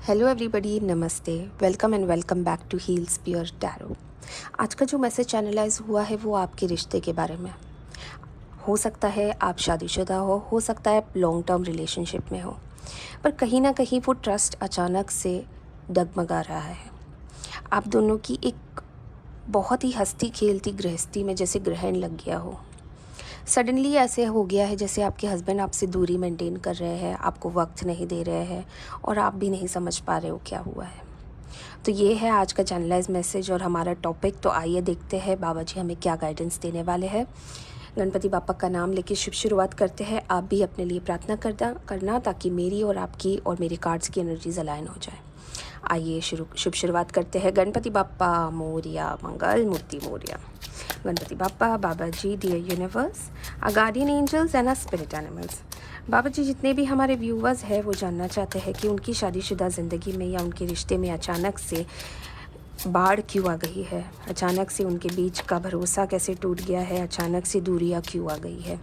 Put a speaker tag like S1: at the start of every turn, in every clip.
S1: Hello everybody, नमस्ते, welcome and welcome back to Heals Pure Tarot. आज का जो मैसेज चैनलाइज हुआ है वो आपके रिश्ते के बारे में हो सकता है। आप शादीशुदा हो सकता है आप लॉन्ग टर्म रिलेशनशिप में हो, पर कहीं ना कहीं वो ट्रस्ट अचानक से डगमगा रहा है। आप दोनों की एक बहुत ही हंसती खेलती गृहस्थी में जैसे ग्रहण लग गया हो। सडनली ऐसे हो गया है जैसे आपके हस्बैंड आपसे दूरी मेंटेन कर रहे हैं, आपको वक्त नहीं दे रहे हैं और आप भी नहीं समझ पा रहे हो क्या हुआ है। तो ये है आज का चैनलाइज मैसेज और हमारा टॉपिक। तो आइए देखते हैं बाबा जी हमें क्या गाइडेंस देने वाले हैं। गणपति बापा का नाम लेके शुभ शुरुआत करते हैं। आप भी अपने लिए प्रार्थना करना ताकि मेरी और आपकी और मेरे कार्ड्स की एनर्जीज अलाइन हो जाए। आइए शुभ शुरुआत करते हैं। गणपति बापा मोरिया, मंगल मूर्ति Morya. Ganpati Bappa, Baba ji, dear universe, our guardian angels and our spirit animals. Baba ji, जितने भी हमारे व्यूवर्स हैं वो जानना चाहते हैं कि उनकी शादीशुदा ज़िंदगी में या उनके रिश्ते में अचानक से बाढ़ क्यों आ गई है, अचानक से उनके बीच का भरोसा कैसे टूट गया है, अचानक से दूरियां क्यों आ गई है,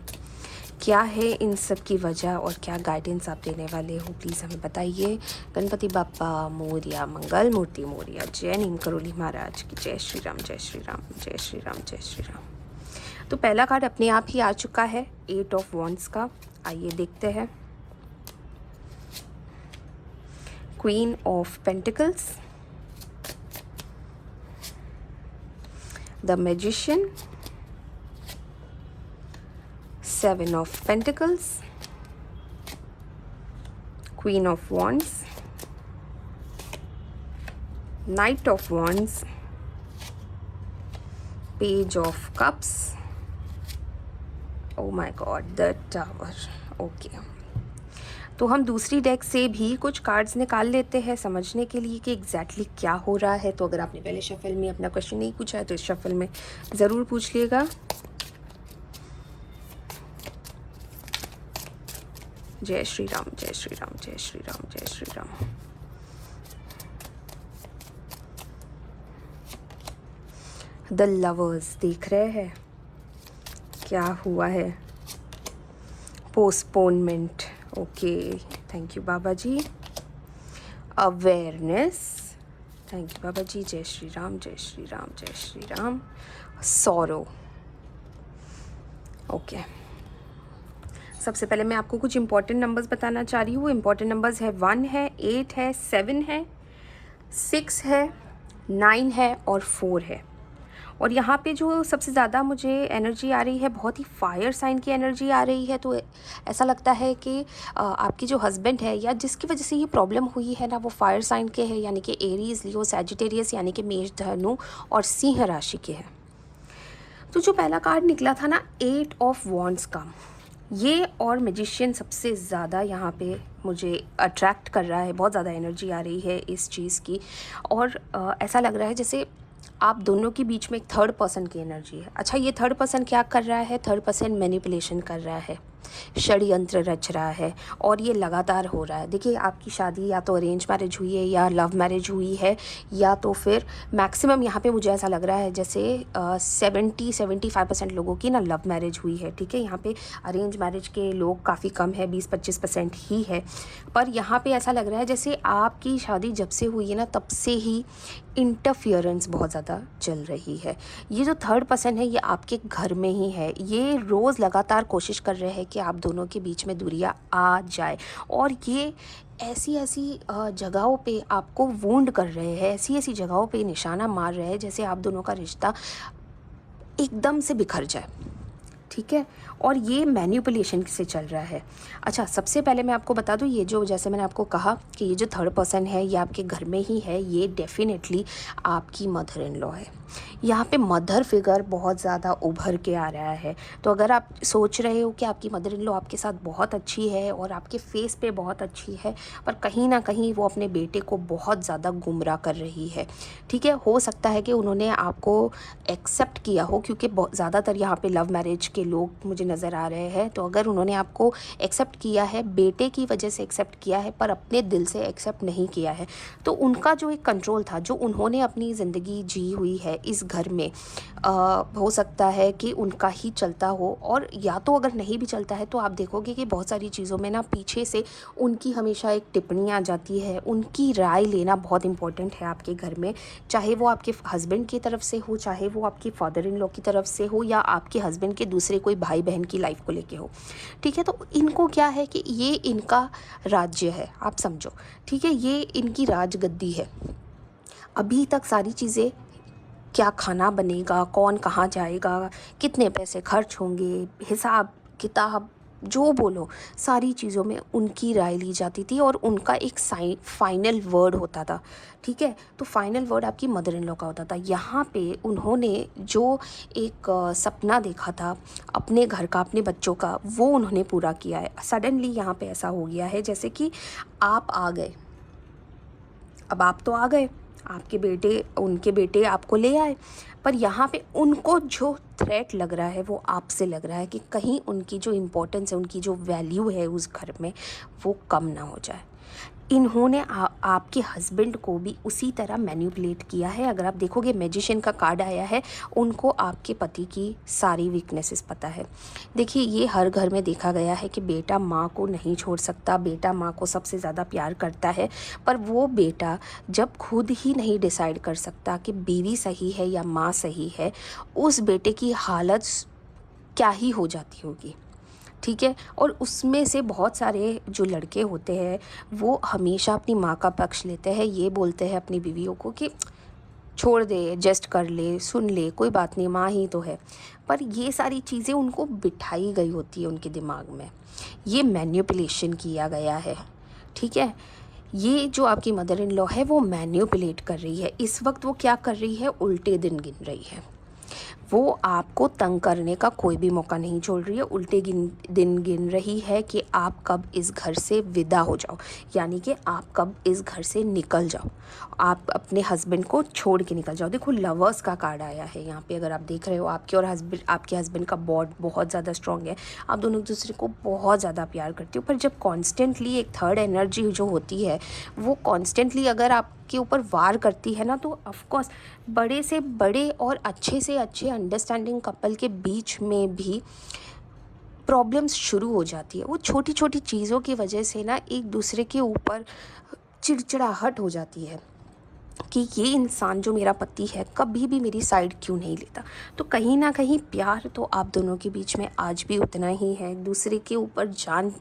S1: क्या है इन सब की वजह और क्या गाइडेंस आप देने वाले हो, प्लीज़ हमें बताइए। गणपति बापा मोरिया, मंगल मूर्ति मोरिया। जय नीम करोली महाराज की जय। श्री राम, जय श्री राम, जय श्री राम, जय श्री राम। तो पहला कार्ड अपने आप ही आ चुका है, 8 ऑफ वॉन्ड्स का। आइए देखते हैं। Queen of pentacles, the magician, 7 of Pentacles, Queen of Wands, Knight of Wands, Page of Cups, oh my God, the Tower। Okay, तो हम दूसरी डेक से भी कुछ कार्ड्स निकाल लेते हैं समझने के लिए कि एग्जैक्टली क्या हो रहा है। तो अगर आपने पहले शफल में अपना क्वेश्चन नहीं पूछा है तो इस शफल में ज़रूर पूछ लिएगा। जय श्री राम, जय श्री राम, जय श्री राम, जय श्री राम। द लवर्स देख रहे हैं क्या हुआ है। Postponement, okay, thank you Baba ji. Awareness, thank you Baba ji. जय श्री राम, जय श्री राम, जय श्री राम। Sorrow, okay. सबसे पहले मैं आपको कुछ इंपॉर्टेंट नंबर्स बताना चाह रही हूँ। इंपॉर्टेंट नंबर्स है 1 है, 8 है, 7 है, 6 है, 9 है और 4 है। और यहाँ पे जो सबसे ज़्यादा मुझे एनर्जी आ रही है, बहुत ही फायर साइन की एनर्जी आ रही है। तो ऐसा लगता है कि आपकी जो हस्बैंड है या जिसकी वजह से ये प्रॉब्लम हुई है ना, वो फायर साइन के हैं, यानी कि एरीज, लियो, सैजिटेरियस यानी कि मेष, धनु और सिंह राशि के हैं। तो जो पहला कार्ड निकला था ना, 8 ऑफ वॉन्ड्स का, ये और मैजिशियन सबसे ज़्यादा यहाँ पे मुझे अट्रैक्ट कर रहा है। बहुत ज़्यादा एनर्जी आ रही है इस चीज़ की। और ऐसा लग रहा है जैसे आप दोनों के बीच में एक थर्ड पर्सन की एनर्जी है। अच्छा, ये थर्ड पर्सन क्या कर रहा है? थर्ड पर्सन मैनिपुलेशन कर रहा है, षड्यंत्र रच रहा है और ये लगातार हो रहा है। देखिए, आपकी शादी या तो अरेंज मैरिज हुई है या लव मैरिज हुई है, या तो फिर मैक्सिमम यहाँ पे मुझे ऐसा लग रहा है जैसे 70-75% लोगों की ना लव मैरिज हुई है। ठीक है, यहाँ पे अरेंज मैरिज के लोग काफ़ी कम है, 20-25% ही है। पर यहाँ पे ऐसा लग रहा है जैसे आपकी शादी जब से हुई है ना, तब से ही इंटरफियरेंस बहुत ज़्यादा चल रही है। ये जो थर्ड पर्सन है ये आपके घर में ही है। ये रोज़ लगातार कोशिश कर रहे हैं कि आप दोनों के बीच में दूरियां आ जाए, और ये ऐसी ऐसी जगहों पे आपको वुंड कर रहे हैं, ऐसी ऐसी जगहों पे निशाना मार रहे हैं जैसे आप दोनों का रिश्ता एकदम से बिखर जाए। ठीक है, और ये मैनिपुलेशन से चल रहा है। अच्छा, सबसे पहले मैं आपको बता दूं, ये जो जैसे मैंने आपको कहा कि ये जो थर्ड पर्सन है ये आपके घर में ही है, ये डेफिनेटली आपकी मदर इन लॉ है। यहाँ पे मदर फिगर बहुत ज़्यादा उभर के आ रहा है। तो अगर आप सोच रहे हो कि आपकी मदर इन लॉ आपके साथ बहुत अच्छी है और आपके फेस पे बहुत अच्छी है, पर कहीं ना कहीं वो अपने बेटे को बहुत ज़्यादा गुमराह कर रही है। ठीक है, हो सकता है कि उन्होंने आपको एक्सेप्ट किया हो, क्योंकि ज़्यादातर यहाँ पे लव मैरिज के लोग मुझे नज़र आ रहे हैं। तो अगर उन्होंने आपको एक्सेप्ट किया है, बेटे की वजह से एक्सेप्ट किया है, पर अपने दिल से एक्सेप्ट नहीं किया है, तो उनका जो एक कंट्रोल था, जो उन्होंने अपनी ज़िंदगी जी हुई है इस घर में, हो सकता है कि उनका ही चलता हो, और या तो अगर नहीं भी चलता है तो आप देखोगे कि बहुत सारी चीज़ों में ना पीछे से उनकी हमेशा एक टिप्पणी आ जाती है। उनकी राय लेना बहुत इम्पोर्टेंट है आपके घर में, चाहे वो आपके हस्बैंड की तरफ से हो, चाहे वो आपकी फादर इन लॉ की तरफ से हो, या आपके हस्बैंड के दूसरे कोई भाई बहन की लाइफ को लेके हो। ठीक है, तो इनको क्या है कि ये इनका राज्य है, आप समझो। ठीक है, ये इनकी राजगद्दी है। अभी तक सारी चीज़ें, क्या खाना बनेगा, कौन कहाँ जाएगा, कितने पैसे खर्च होंगे, हिसाब किताब जो बोलो, सारी चीज़ों में उनकी राय ली जाती थी और उनका एक फाइनल वर्ड होता था। ठीक है, तो फाइनल वर्ड आपकी मदर इन लॉ का होता था। यहाँ पे उन्होंने जो एक सपना देखा था अपने घर का, अपने बच्चों का, वो उन्होंने पूरा किया है। सडनली यहाँ पे ऐसा हो गया है जैसे कि आप आ गए। अब आप तो आ गए, आपके बेटे, उनके बेटे आपको ले आए, पर यहाँ पे उनको जो थ्रेट लग रहा है वो आपसे लग रहा है कि कहीं उनकी जो इम्पोर्टेंस है, उनकी जो वैल्यू है उस घर में, वो कम ना हो जाए। इन्होंने आपके हस्बैंड को भी उसी तरह मैनिपुलेट किया है। अगर आप देखोगे मैजिशियन का कार्ड आया है, उनको आपके पति की सारी वीकनेसेस पता है। देखिए, ये हर घर में देखा गया है कि बेटा माँ को नहीं छोड़ सकता, बेटा माँ को सबसे ज़्यादा प्यार करता है, पर वो बेटा जब खुद ही नहीं डिसाइड कर सकता कि बीवी सही है या माँ सही है, उस बेटे की हालत क्या ही हो जाती होगी। ठीक है, और उसमें से बहुत सारे जो लड़के होते हैं वो हमेशा अपनी माँ का पक्ष लेते हैं। ये बोलते हैं अपनी बीवियों को कि छोड़ दे, एडजस्ट कर ले, सुन ले, कोई बात नहीं, माँ ही तो है। पर ये सारी चीज़ें उनको बिठाई गई होती है उनके दिमाग में, ये मैनिपुलेशन किया गया है। ठीक है, ये जो आपकी मदर इन लॉ है वो मैनिपुलेट कर रही है। इस वक्त वो क्या कर रही है, उल्टे दिन गिन रही है। वो आपको तंग करने का कोई भी मौका नहीं छोड़ रही है, उल्टे दिन गिन रही है कि आप कब इस घर से विदा हो जाओ, यानी कि आप कब इस घर से निकल जाओ, आप अपने हस्बैंड को छोड़ के निकल जाओ। देखो, लवर्स का कार्ड आया है यहाँ पे, अगर आप देख रहे हो आपके हस्बैंड का बॉन्ड बहुत ज़्यादा स्ट्रॉन्ग है, आप दोनों एक दूसरे को बहुत ज़्यादा प्यार करते हो। पर जब कॉन्स्टेंटली एक थर्ड एनर्जी जो होती है वो कॉन्स्टेंटली अगर आपके ऊपर वार करती है ना, तो ऑफकोर्स बड़े से बड़े और अच्छे से अच्छे अंडरस्टैंडिंग कपल के बीच में भी प्रॉब्लम्स शुरू हो जाती है। वो छोटी छोटी चीज़ों की वजह से ना एक दूसरे के ऊपर चिड़चिड़ाहट हो जाती है कि ये इंसान जो मेरा पति है कभी भी मेरी साइड क्यों नहीं लेता। तो कहीं ना कहीं प्यार तो आप दोनों के बीच में आज भी उतना ही है, एक दूसरे के ऊपर जान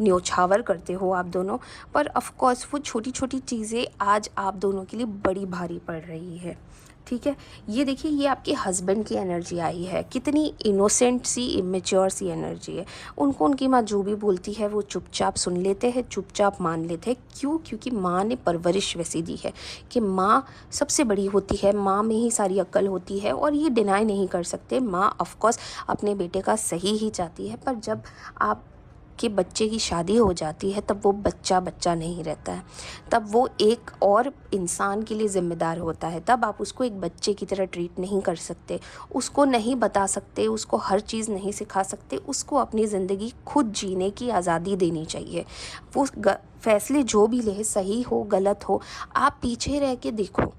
S1: न्योछावर करते हो आप दोनों, पर ऑफ कोर्स वो छोटी छोटी चीज़ें आज आप दोनों के लिए बड़ी भारी पड़ रही है। ठीक है, ये देखिए, ये आपके हस्बैंड की एनर्जी आई है, कितनी इनोसेंट सी, इमेच्योर सी एनर्जी है। उनको उनकी माँ जो भी बोलती है वो चुपचाप सुन लेते हैं, चुपचाप मान लेते हैं। क्यों? क्योंकि माँ ने परवरिश वैसी दी है कि माँ सबसे बड़ी होती है, माँ में ही सारी अक्ल होती है, और ये डिनाई नहीं कर सकते। माँ ऑफकोर्स अपने बेटे का सही ही चाहती है, पर जब आप कि बच्चे की शादी हो जाती है तब वो बच्चा बच्चा नहीं रहता है, तब वो एक और इंसान के लिए ज़िम्मेदार होता है। तब आप उसको एक बच्चे की तरह ट्रीट नहीं कर सकते, उसको नहीं बता सकते, उसको हर चीज़ नहीं सिखा सकते, उसको अपनी ज़िंदगी खुद जीने की आज़ादी देनी चाहिए। वो फैसले जो भी ले, सही हो गलत हो, आप पीछे रह के देखो,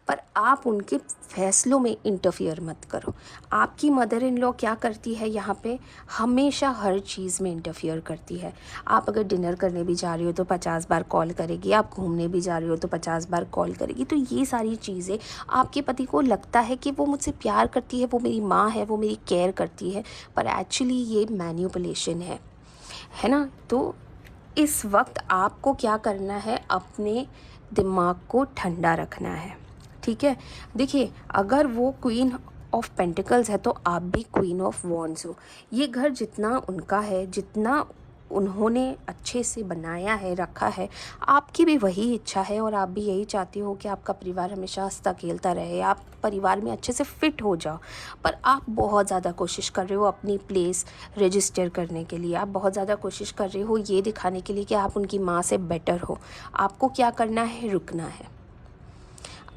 S1: पर आप उनके फैसलों में इंटरफियर मत करो। आपकी मदर इन लॉ क्या करती है यहाँ पे, हमेशा हर चीज़ में इंटरफियर करती है। आप अगर डिनर करने भी जा रही हो तो 50 बार कॉल करेगी, आप घूमने भी जा रही हो तो 50 बार कॉल करेगी। तो ये सारी चीज़ें आपके पति को लगता है कि वो मुझसे प्यार करती है, वो मेरी माँ है, वो मेरी केयर करती है, पर एक्चुअली ये मैनिपुलेशन है ना। तो इस वक्त आपको क्या करना है, अपने दिमाग को ठंडा रखना है। ठीक है, देखिए, अगर वो क्वीन ऑफ पेंटिकल्स है तो आप भी क्वीन ऑफ वॉन्ड्स हो। ये घर जितना उनका है, जितना उन्होंने अच्छे से बनाया है, रखा है, आपकी भी वही इच्छा है, और आप भी यही चाहती हो कि आपका परिवार हमेशा हंसता खेलता रहे, आप परिवार में अच्छे से फिट हो जाओ। पर आप बहुत ज़्यादा कोशिश कर रहे हो अपनी प्लेस रजिस्टर करने के लिए, आप बहुत ज़्यादा कोशिश कर रहे हो ये दिखाने के लिए कि आप उनकी माँ से बेटर हो। आपको क्या करना है, रुकना है।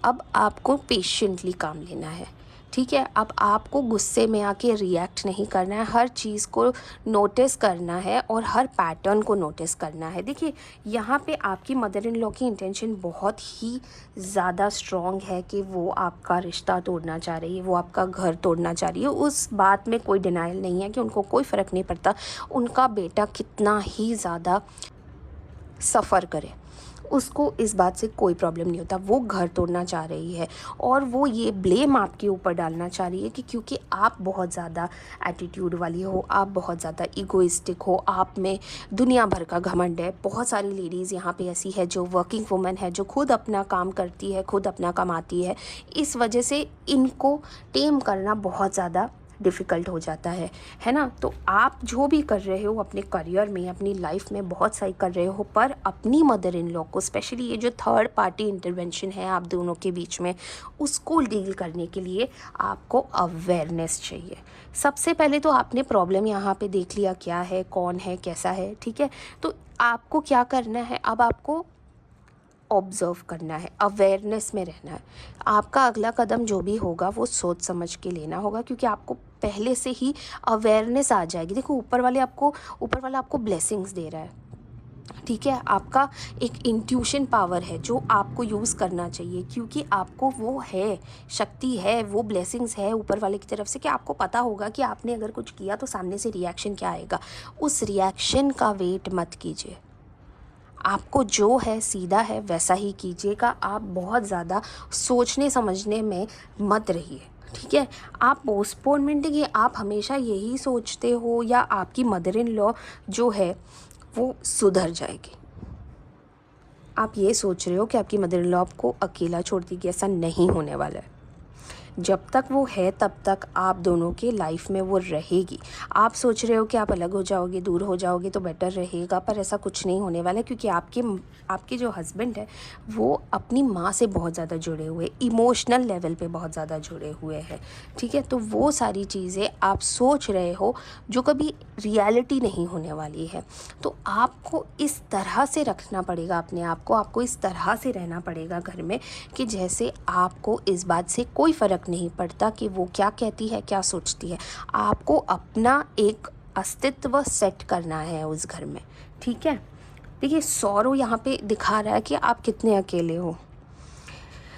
S1: अब आपको पेशेंटली काम लेना है। ठीक है। अब आपको गुस्से में आके रिएक्ट नहीं करना है, हर चीज़ को नोटिस करना है और हर पैटर्न को नोटिस करना है। देखिए यहाँ पे आपकी मदर इन लॉ की इंटेंशन बहुत ही ज़्यादा स्ट्रॉन्ग है कि वो आपका रिश्ता तोड़ना चाह रही है, वो आपका घर तोड़ना चाह रही है। उस बात में कोई डिनाइल नहीं है कि उनको कोई फ़र्क नहीं पड़ता उनका बेटा कितना ही ज़्यादा सफ़र करे, उसको इस बात से कोई प्रॉब्लम नहीं होता। वो घर तोड़ना चाह रही है और वो ये ब्लेम आपके ऊपर डालना चाह रही है कि क्योंकि आप बहुत ज़्यादा एटीट्यूड वाली हो, आप बहुत ज़्यादा ईगोइस्टिक हो, आप में दुनिया भर का घमंड है। बहुत सारी लेडीज़ यहाँ पे ऐसी है जो वर्किंग वुमन है, जो खुद अपना काम करती है, खुद अपना कमाती है। इस वजह से इनको टेम करना बहुत ज़्यादा डिफ़िकल्ट हो जाता है ना। तो आप जो भी कर रहे हो अपने करियर में, अपनी लाइफ में बहुत सही कर रहे हो, पर अपनी मदर इन लॉ को, स्पेशली ये जो थर्ड पार्टी इंटरवेंशन है आप दोनों के बीच में, उसको डील करने के लिए आपको अवेयरनेस चाहिए। सबसे पहले तो आपने प्रॉब्लम यहाँ पे देख लिया क्या है, कौन है, कैसा है, ठीक है। तो आपको क्या करना है, अब आपको ऑब्ज़र्व करना है, अवेयरनेस में रहना है। आपका अगला कदम जो भी होगा वो सोच समझ के लेना होगा, क्योंकि आपको पहले से ही अवेयरनेस आ जाएगी। देखो ऊपर वाला आपको ब्लेसिंग्स दे रहा है, ठीक है। आपका एक इंट्यूशन पावर है जो आपको यूज़ करना चाहिए, क्योंकि आपको वो है, शक्ति है, वो ब्लेसिंग्स है ऊपर वाले की तरफ से कि आपको पता होगा कि आपने अगर कुछ किया तो सामने से रिएक्शन क्या आएगा। उस रिएक्शन का वेट मत कीजिए, आपको जो है सीधा है वैसा ही कीजिएगा। आप बहुत ज़्यादा सोचने समझने में मत रहिए, ठीक है। आप पोस्टपोनमेंट, देखिए आप हमेशा यही सोचते हो या आपकी मदर इन लॉ जो है वो सुधर जाएगी, आप ये सोच रहे हो कि आपकी मदर इन लॉ आपको अकेला छोड़ देगी, ऐसा नहीं होने वाला है। जब तक वो है तब तक आप दोनों के लाइफ में वो रहेगी। आप सोच रहे हो कि आप अलग हो जाओगे, दूर हो जाओगे तो बेटर रहेगा, पर ऐसा कुछ नहीं होने वाला है, क्योंकि आपके जो हस्बैंड है वो अपनी माँ से बहुत ज़्यादा जुड़े हुए, इमोशनल लेवल पे बहुत ज़्यादा जुड़े हुए हैं, ठीक है। तो वो सारी चीज़ें आप सोच रहे हो जो कभी रियलिटी नहीं होने वाली है। तो आपको इस तरह से रखना पड़ेगा अपने आप को, आपको इस तरह से रहना पड़ेगा घर में कि जैसे आपको इस बात से कोई फ़र्क नहीं पड़ता कि वो क्या कहती है, क्या सोचती है। आपको अपना एक अस्तित्व सेट करना है उस घर में, ठीक है। देखिए सौरव यहाँ पे दिखा रहा है कि आप कितने अकेले हो,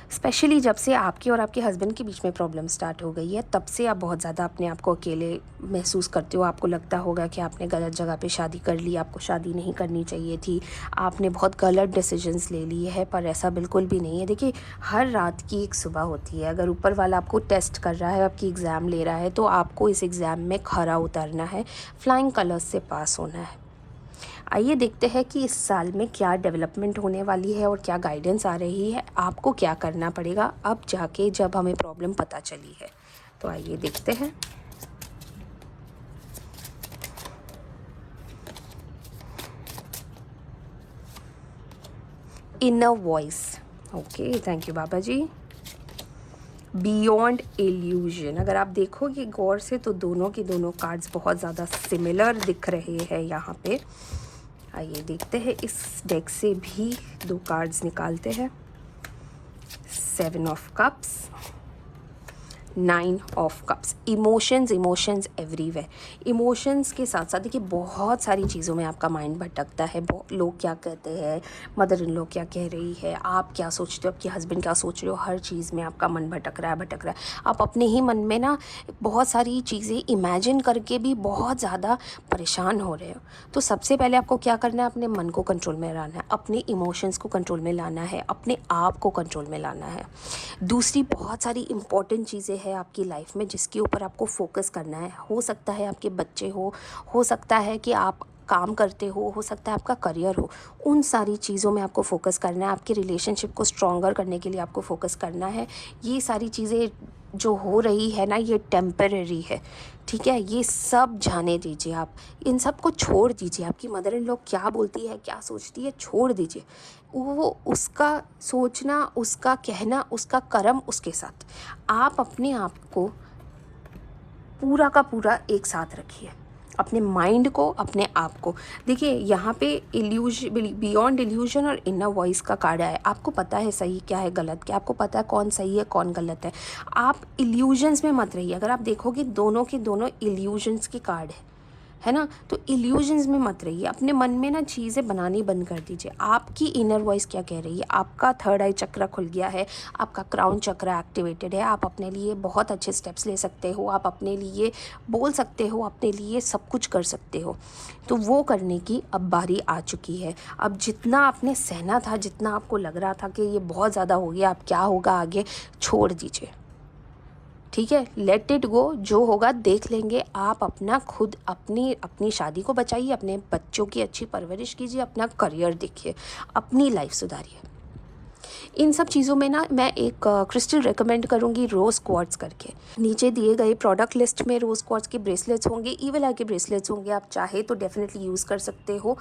S1: स्पेशली जब से आपके और आपके हस्बैंड के बीच में प्रॉब्लम स्टार्ट हो गई है, तब से आप बहुत ज़्यादा अपने आप को अकेले महसूस करते हो। आपको लगता होगा कि आपने गलत जगह पे शादी कर ली, आपको शादी नहीं करनी चाहिए थी, आपने बहुत गलत डिसीजंस ले लिए हैं, पर ऐसा बिल्कुल भी नहीं है। देखिए हर रात की एक सुबह होती है। अगर ऊपर वाला आपको टेस्ट कर रहा है, आपकी एग्ज़ाम ले रहा है, तो आपको इस एग्ज़ाम में खरा उतरना है, फ्लाइंग कलर्स से पास होना है। आइए देखते हैं कि इस साल में क्या डेवलपमेंट होने वाली है और क्या गाइडेंस आ रही है, आपको क्या करना पड़ेगा अब जाके जब हमें प्रॉब्लम पता चली है। तो आइए देखते हैं। Inner voice, okay, thank you Baba ji. Beyond illusion, अगर आप देखोगे गौर से तो दोनों के दोनों कार्ड्स बहुत ज़्यादा सिमिलर दिख रहे हैं यहाँ पे। आइए देखते हैं, इस डेक से भी 2 कार्ड्स निकालते हैं। 7 of cups, 9 of cups. Emotions everywhere. Emotions के साथ साथ देखिए बहुत सारी चीज़ों में आपका माइंड भटकता है। लोग क्या कहते हैं, मदर इन लॉ क्या कह रही है, आप क्या सोचते हो, आपके हस्बैंड क्या सोच रहे हो, हर चीज़ में आपका मन भटक रहा है। आप अपने ही मन में ना बहुत सारी चीज़ें इमेजिन करके भी बहुत ज़्यादा परेशान हो रहे हो। तो सबसे पहले आपको क्या करना है, अपने मन को कंट्रोल में लाना है, अपने इमोशंस को कंट्रोल में लाना है, अपने आप को कंट्रोल में लाना है। दूसरी बहुत सारी इंपॉर्टेंट चीज़ें है आपकी लाइफ में जिसके ऊपर आपको फोकस करना है। हो सकता है आपके बच्चे हो सकता है कि आप काम करते हो सकता है आपका करियर हो, उन सारी चीज़ों में आपको फोकस करना है। आपके रिलेशनशिप को स्ट्रॉन्गर करने के लिए आपको फोकस करना है। ये सारी चीज़ें जो हो रही है ना, ये टेम्परेरी है, ठीक है। ये सब जाने दीजिए, आप इन सब को छोड़ दीजिए। आपकी मदर इन लॉ क्या बोलती है, क्या सोचती है, छोड़ दीजिए। वो उसका सोचना, उसका कहना, उसका कर्म उसके साथ। आप अपने आप को पूरा का पूरा एक साथ रखिए। अपने माइंड को, अपने आप को। देखिए यहाँ पे बियॉन्ड इल्यूजन और इनर वॉइस का कार्ड है। आपको पता है सही क्या है, गलत क्या, आपको पता है कौन सही है कौन गलत है। आप इल्यूजन्स में मत रहिए। अगर आप देखोगे दोनों के दोनों इल्यूजन्स के कार्ड है ना, तो इल्यूजन्स में मत रहिए। अपने मन में ना चीज़ें बनानी बंद कर दीजिए। आपकी इनर वॉइस क्या कह रही है, आपका थर्ड आई चक्र खुल गया है, आपका क्राउन चक्र एक्टिवेटेड है। आप अपने लिए बहुत अच्छे स्टेप्स ले सकते हो, आप अपने लिए बोल सकते हो, अपने लिए सब कुछ कर सकते हो। तो वो करने की अब बारी आ चुकी है। अब जितना आपने सहना था, जितना आपको लग रहा था कि ये बहुत ज़्यादा हो गया, अब क्या होगा आगे, छोड़ दीजिए। ठीक है, लेट इट गो। जो होगा देख लेंगे। आप अपना खुद अपनी शादी को बचाइए, अपने बच्चों की अच्छी परवरिश कीजिए, अपना करियर देखिए, अपनी लाइफ सुधारिए। इन सब चीज़ों में ना मैं एक क्रिस्टल रेकमेंड करूँगी, रोज़ क्वार्ट्ज करके। नीचे दिए गए प्रोडक्ट लिस्ट में रोज़ क्वार्ट्ज के ब्रेसलेट्स होंगे, ईवल आई के ब्रेसलेट्स होंगे। आप चाहे तो डेफिनेटली यूज़ कर सकते हो।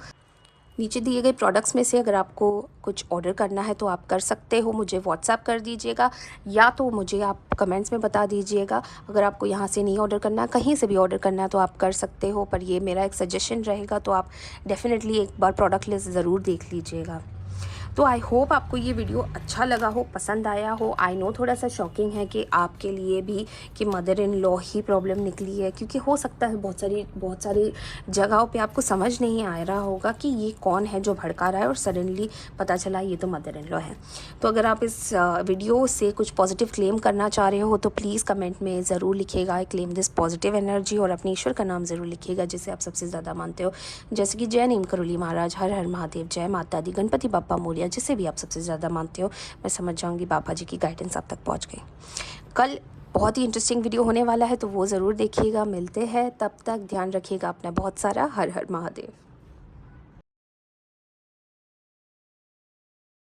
S1: नीचे दिए गए प्रोडक्ट्स में से अगर आपको कुछ ऑर्डर करना है तो आप कर सकते हो। मुझे व्हाट्सएप कर दीजिएगा या तो मुझे आप कमेंट्स में बता दीजिएगा। अगर आपको यहाँ से नहीं ऑर्डर करना, कहीं से भी ऑर्डर करना है तो आप कर सकते हो, पर ये मेरा एक सजेशन रहेगा। तो आप डेफिनेटली एक बार प्रोडक्ट लिस्ट ज़रूर देख लीजिएगा। तो आई होप आपको ये वीडियो अच्छा लगा हो, पसंद आया हो। आई नो थोड़ा सा शॉकिंग है कि आपके लिए भी कि mother in law he problem निकली है, क्योंकि हो सकता है बहुत सारी जगहों पे आपको समझ नहीं आ रहा होगा कि ये कौन है जो भड़का रहा है, और सडनली पता चला ये तो मदर इन लॉ है। तो अगर आप इस वीडियो से कुछ पॉजिटिव क्लेम करना चाह रहे हो तो प्लीज़ कमेंट में ज़रूर लिखिएगा, I claim this positive energy, और अपने ईश्वर का नाम ज़रूर लिखिएगा जिसे आप सबसे ज़्यादा मानते हो, जैसे कि जय नीम करोली महाराज, हर हर महादेव, जय माता दी, गणपति बाप्पा मोरिया, जिसे भी आप सबसे ज़्यादा मानते हो। मैं समझ जाऊंगी बाबा जी की गाइडेंस आप तक पहुंच गई। कल बहुत ही इंटरेस्टिंग वीडियो होने वाला है, तो वो ज़रूर देखिएगा। मिलते हैं, तब तक ध्यान रखिएगा अपना बहुत सारा। हर हर महादेव।